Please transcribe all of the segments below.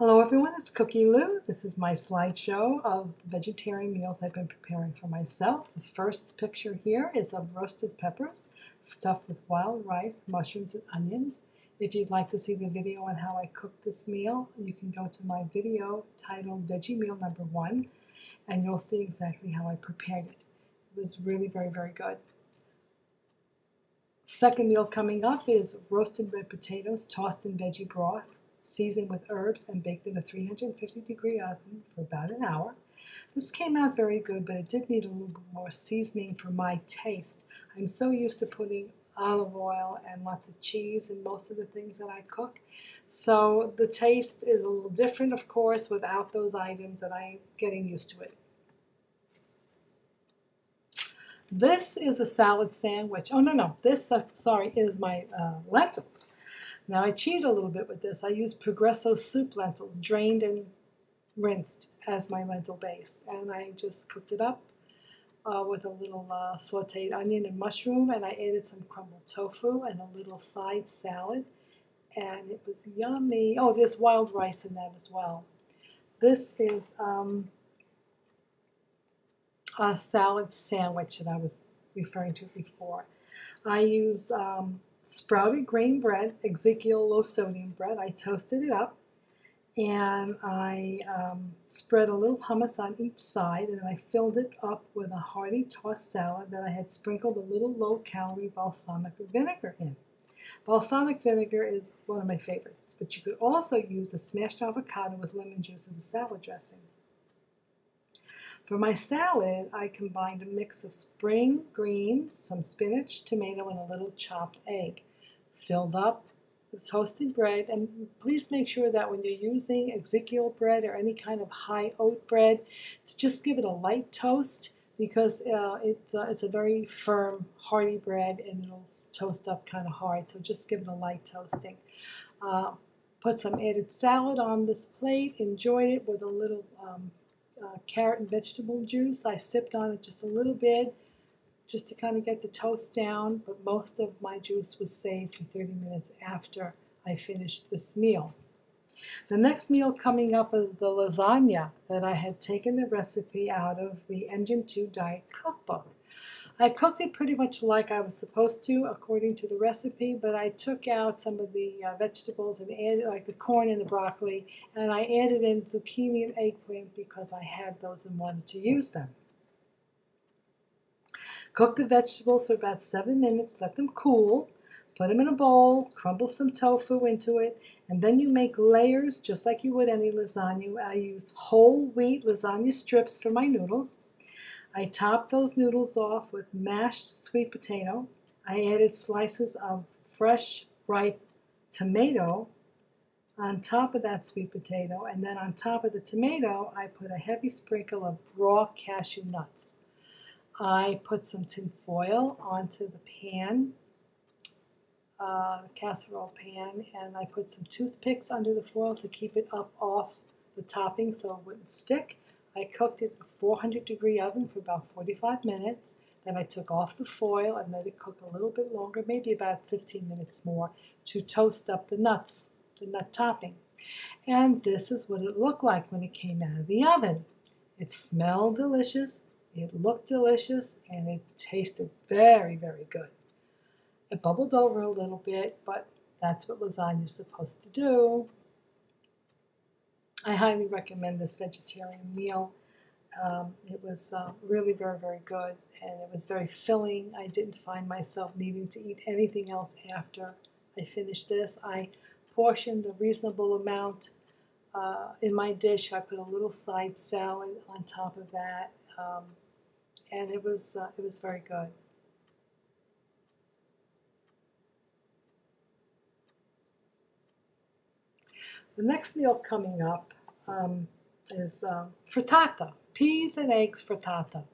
Hello everyone, it's Cookie Lou. This is my slideshow of vegetarian meals I've been preparing for myself. The first picture here is of roasted peppers stuffed with wild rice, mushrooms, and onions. If you'd like to see the video on how I cook this meal, you can go to my video titled Veggie Meal number 1 and you'll see exactly how I prepared it. It was really very good. Second meal coming up is roasted red potatoes tossed in veggie broth, seasoned with herbs and baked in a 350-degree oven for about an hour. This came out very good, but it did need a little bit more seasoning for my taste. I'm so used to putting olive oil and lots of cheese in most of the things that I cook. So the taste is a little different, of course, without those items, and I'm getting used to it. This is a salad sandwich. Oh, no. This, sorry, is my lentils. Now I cheated a little bit with this. I used Progresso soup lentils, drained and rinsed as my lentil base. And I just cooked it up with a little sauteed onion and mushroom, and I added some crumbled tofu and a little side salad. And it was yummy. Oh, there's wild rice in that as well. This is a salad sandwich that I was referring to before. I use sprouted grain bread, Ezekiel low sodium bread. I toasted it up and I spread a little hummus on each side, and then I filled it up with a hearty tossed salad that I had sprinkled a little low-calorie balsamic vinegar in. Balsamic vinegar is one of my favorites, but you could also use a smashed avocado with lemon juice as a salad dressing. For my salad, I combined a mix of spring greens, some spinach, tomato, and a little chopped egg. Filled up with toasted bread, and please make sure that when you're using Ezekiel bread or any kind of high oat bread, to just give it a light toast, because it's a very firm, hearty bread, and it'll toast up kind of hard, so just give it a light toasting. Put some added salad on this plate, enjoyed it with a little carrot and vegetable juice. I sipped on it just a little bit just to kind of get the toast down, but most of my juice was saved for 30 minutes after I finished this meal. The next meal coming up is the lasagna that I had taken the recipe out of the Engine 2 Diet Cookbook. I cooked it pretty much like I was supposed to according to the recipe, but I took out some of the vegetables and added, like the corn and the broccoli, and I added in zucchini and eggplant because I had those and wanted to use them. Cook the vegetables for about 7 minutes, let them cool, put them in a bowl, crumble some tofu into it, and then you make layers just like you would any lasagna. I use whole wheat lasagna strips for my noodles. I topped those noodles off with mashed sweet potato. I added slices of fresh, ripe tomato on top of that sweet potato, and then on top of the tomato, I put a heavy sprinkle of raw cashew nuts. I put some tin foil onto the pan, casserole pan, and I put some toothpicks under the foil to keep it up off the topping so it wouldn't stick. I cooked it in a 400-degree oven for about 45 minutes. Then I took off the foil and let it cook a little bit longer, maybe about 15 minutes more, to toast up the nuts, the nut topping. And this is what it looked like when it came out of the oven. It smelled delicious, it looked delicious, and it tasted very good. It bubbled over a little bit, but that's what lasagna is supposed to do. I highly recommend this vegetarian meal. It was really very good, and it was very filling. I didn't find myself needing to eat anything else after I finished this. I portioned a reasonable amount in my dish. I put a little side salad on top of that, and it was very good. The next meal coming up is frittata, peas and eggs frittata.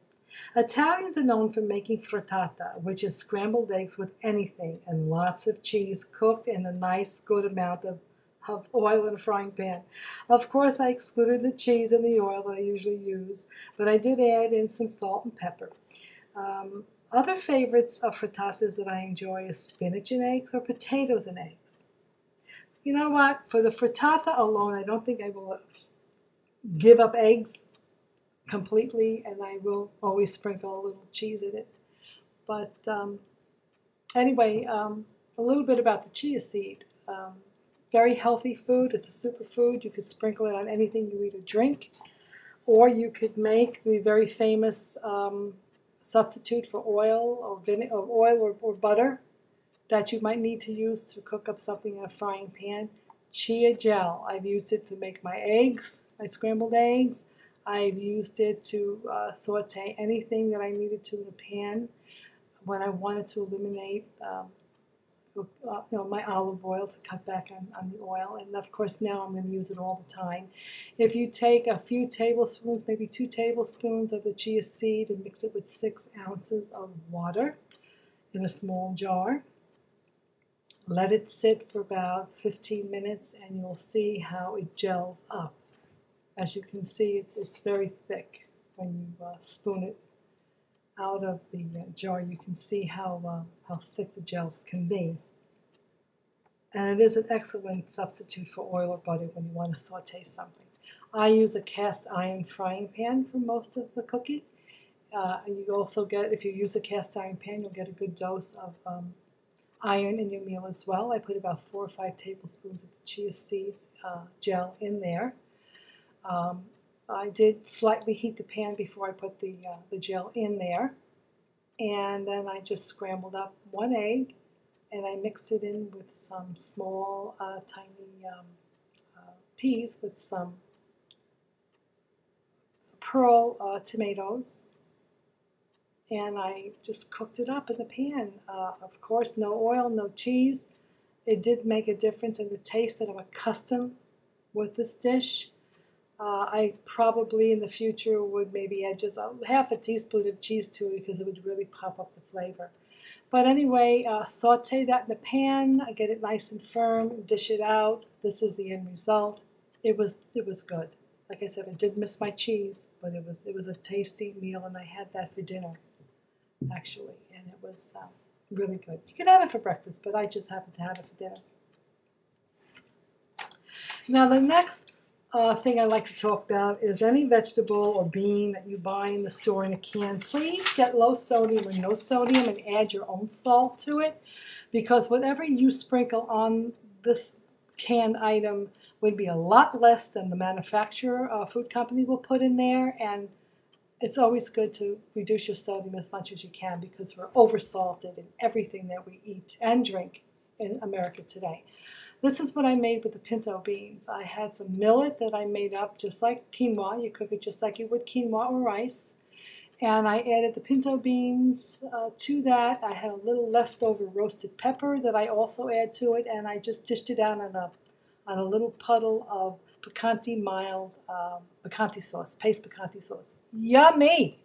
Italians are known for making frittata, which is scrambled eggs with anything and lots of cheese cooked in a nice good amount of oil in a frying pan. Of course, I excluded the cheese and the oil that I usually use, but I did add in some salt and pepper. Other favorites of frittatas that I enjoy is spinach and eggs or potatoes and eggs. you know what? For the frittata alone, I don't think I will give up eggs completely, and I will always sprinkle a little cheese in it. But anyway, a little bit about the chia seed. Very healthy food. It's a superfood. You could sprinkle it on anything you eat or drink, or you could make the very famous substitute for oil or butter that you might need to use to cook up something in a frying pan. Chia Gel. I've used it to make my eggs, my scrambled eggs. I've used it to saute anything that I needed to in a pan when I wanted to eliminate my olive oil, to cut back on the oil. And of course now I'm going to use it all the time. If you take a few tablespoons, maybe 2 tablespoons of the chia seed, and mix it with 6 ounces of water in a small jar, let it sit for about 15 minutes and you'll see how it gels up. As you can see, it's very thick. When you spoon it out of the jar, you can see how thick the gel can be. And it is an excellent substitute for oil or butter when you want to saute something. I use a cast iron frying pan for most of the cooking. You also get, if you use a cast iron pan, you'll get a good dose of iron in your meal as well. I put about 4 or 5 tablespoons of the chia seeds gel in there. I did slightly heat the pan before I put the gel in there, and then I just scrambled up 1 egg, and I mixed it in with some small tiny peas with some pearl tomatoes, and I just cooked it up in the pan. Of course, no oil, no cheese. It did make a difference in the taste that I'm accustomed with this dish. I probably in the future would maybe add just half a teaspoon of cheese to it because it would really pop up the flavor. But anyway, saute that in the pan, get it nice and firm, dish it out. This is the end result. It was good. Like I said, I did miss my cheese, but it was a tasty meal, and I had that for dinner, actually, and it was really good. You can have it for breakfast, but I just happened to have it for dinner. Now the next thing I like to talk about is any vegetable or bean that you buy in the store in a can. Please get low sodium or no sodium and add your own salt to it, because whatever you sprinkle on this canned item would be a lot less than the manufacturer food company will put in there. And it's always good to reduce your sodium as much as you can, because we're oversalted in everything that we eat and drink in America today. This is what I made with the pinto beans. I had some millet that I made up just like quinoa. You cook it just like you would quinoa or rice. And I added the pinto beans to that. I had a little leftover roasted pepper that I also add to it, and I just dished it out on a little puddle of picante mild picante sauce, paste picante sauce. Yummy!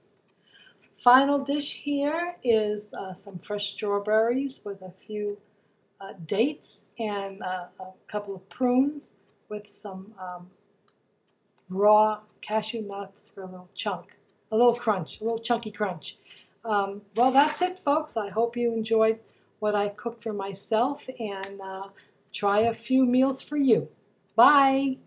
Final dish here is some fresh strawberries with a few dates and a couple of prunes with some raw cashew nuts for a little chunk, a little crunch, a little chunky crunch. Well, that's it, folks. I hope you enjoyed what I cooked for myself, and try a few meals for you. Bye!